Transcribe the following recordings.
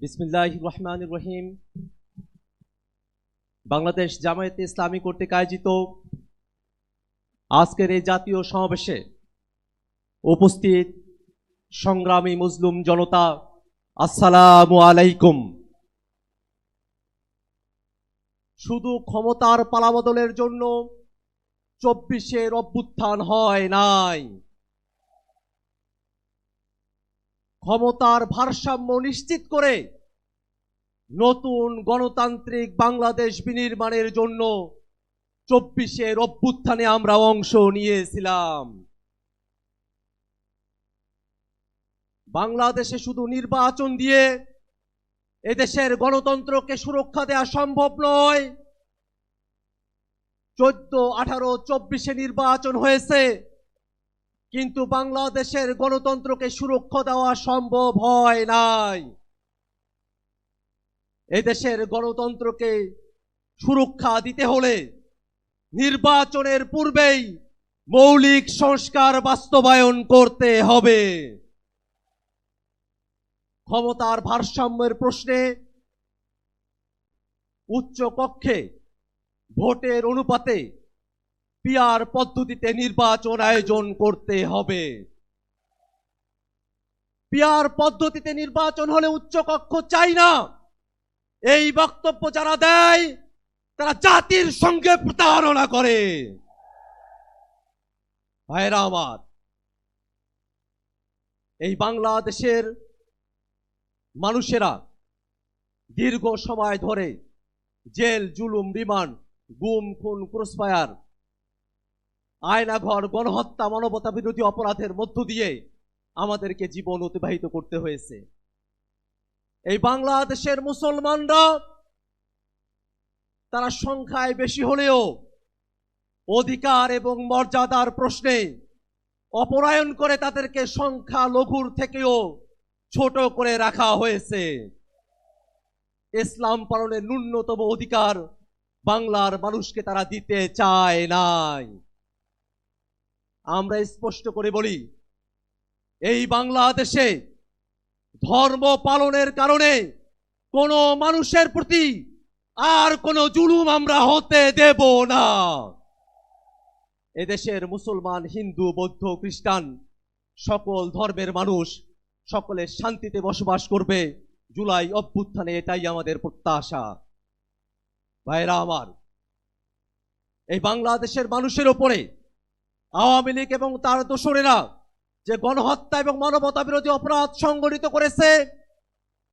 বিসমিল্লাহির রহমানির রহিম। বাংলাদেশ জামায়াতে ইসলামী কর্তৃক আয়োজিত আজকের এই জাতীয় সমাবেশে উপস্থিত সংগ্রামী মুসলিম জনতা, আসসালামু আলাইকুম। শুধু ক্ষমতার পালাবদলের জন্য 24-এর অভ্যুত্থান হয় নাই, ক্ষমতার ভারসাম্য নিশ্চিত করে নতুন গণতান্ত্রিক বাংলাদেশ বিনির্মাণের জন্য 24-এর অভ্যুত্থানে আমরা অংশ নিয়েছিলাম। বাংলাদেশে শুধু নির্বাচন দিয়ে এদেশের গণতন্ত্রকে সুরক্ষা দেওয়া সম্ভব নয়। 14, 18, 24-এ নির্বাচন হয়েছে, কিন্তু বাংলাদেশের গণতন্ত্রকে সুরক্ষা দেওয়া সম্ভব হয় নাই। এদেশের গণতন্ত্রকে সুরক্ষা দিতে হলে নির্বাচনের পূর্বেই মৌলিক সংস্কার বাস্তবায়ন করতে হবে। ক্ষমতার ভারসাম্যের প্রশ্নে উচ্চ কক্ষে ভোটের অনুপাতে পিআর পদ্ধতিতে নির্বাচন আয়োজন করতে হবে। পিআর পদ্ধতিতে নির্বাচন হলে উচ্চ কক্ষ চাই না, এই বক্তব্য যারা দেয় তারা জাতির সঙ্গে প্রতারণা করে। ভাইরা আমার, এই বাংলাদেশের মানুষেরা দীর্ঘ সময় ধরে জেল, জুলুম, রিমান্ড, গুম, খুন, ক্রসফায়ার, আয়নাঘর, গণহত্যা, মানবতা বিরোধী অপরাধের মধ্য দিয়ে আমাদেরকে জীবন অতিবাহিত করতে হয়েছে। এই বাংলাদেশের মুসলমানরা তারা সংখ্যায় বেশি হলেও অধিকার এবং মর্যাদার প্রশ্নে অপরায়ণ করে তাদেরকে সংখ্যা লঘুর থেকেও ছোট করে রাখা হয়েছে। ইসলাম পালনের ন্যূনতম অধিকার বাংলার মানুষকে তারা দিতে চায় নাই। আমরা স্পষ্ট করে বলি, এই বাংলাদেশে ধর্ম পালনের কারণে কোন মানুষের প্রতি আর কোন জুলুম আমরা হতে দেব না। এদেশের মুসলমান, হিন্দু, বৌদ্ধ, খ্রিস্টান সকল ধর্মের মানুষ সকলে শান্তিতে বসবাস করবে। জুলাই অভ্যুত্থানে এটাই আমাদের প্রত্যাশা। ভাইরা আমার, এই বাংলাদেশের মানুষের উপরে আওয়ামী লীগ এবং তার দোসরেরা যে গণহত্যা এবং মানবতা বিরোধী অপরাধ সংগঠিত করেছে,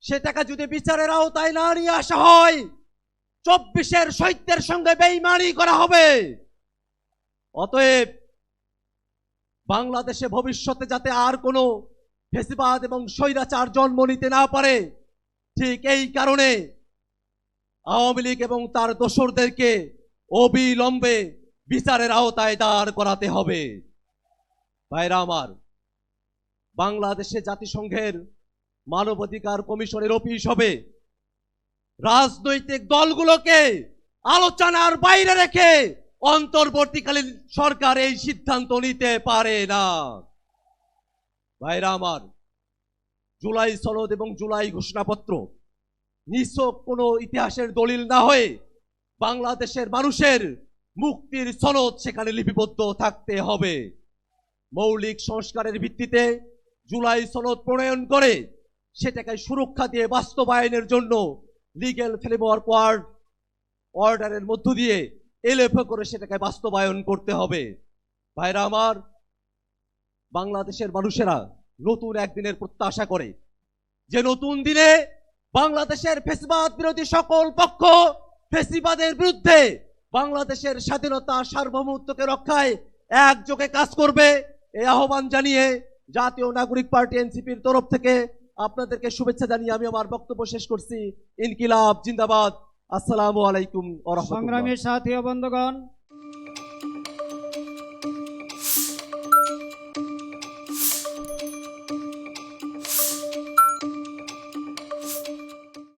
সেটাকে যদি বিচারের আওতায় না নিয়ে আসা হয়, 24-এর শহীদদের সঙ্গে বেঈমানি করা হবে। অতএব বাংলাদেশে ভবিষ্যতে যাতে আর কোনো ফ্যাসিবাদ এবং স্বৈরাচার জন্ম নিতে না পারে, ঠিক এই কারণে আওয়ামী লীগ এবং তার দোসরদেরকে অবিলম্বে বিচারের আওতায় দাঁড় করাতে হবে। ভাইরা আমার, বাংলাদেশে জাতিসংঘের মানবাধিকার কমিশনের অফিস হবে। রাজনৈতিক দলগুলোকে আলোচনার বাইরে রেখে অন্তর্বর্তীকালীন সরকার এই সিদ্ধান্ত নিতে পারে না। ভাইরা আমার, জুলাই সনদ এবং জুলাই ঘোষণাপত্র নিছক কোনো ইতিহাসের দলিল না হয়ে বাংলাদেশের মানুষের মুক্তির সনদ সেখানে লিপিবদ্ধ থাকতে হবে। মৌলিক সংস্কারের ভিত্তিতে জুলাই সনদ প্রণয়ন করে সেটাকে সুরক্ষা দিয়ে বাস্তবায়নের জন্য লিগ্যাল ফ্রেমওয়ার্ক অর্ডারের মধ্য দিয়ে এলএফএ করে সেটাকে বাস্তবায়ন করতে হবে। ভাইরা আমার, বাংলাদেশের মানুষেরা নতুন একদিনের প্রত্যাশা করে, যে নতুন দিনে বাংলাদেশের ফ্যাসিবাদ বিরোধী সকল পক্ষ ফ্যাসিবাদের বিরুদ্ধে বাংলাদেশের স্বাধীনতা, সার্বভৌমত্বকে রক্ষায় একযোগে কাজ করবে। এই আহ্বান জানিয়ে জাতীয় নাগরিক পার্টি এনসিপির তরফ থেকে আপনাদেরকে শুভেচ্ছা জানিয়ে আমি আমার বক্তব্য শেষ করছি। ইনকিলাব জিন্দাবাদ। আসসালামু আলাইকুম ওয়া রাহমাতুল্লাহ। সংগ্রামী সাথী ও বন্ধুগণ,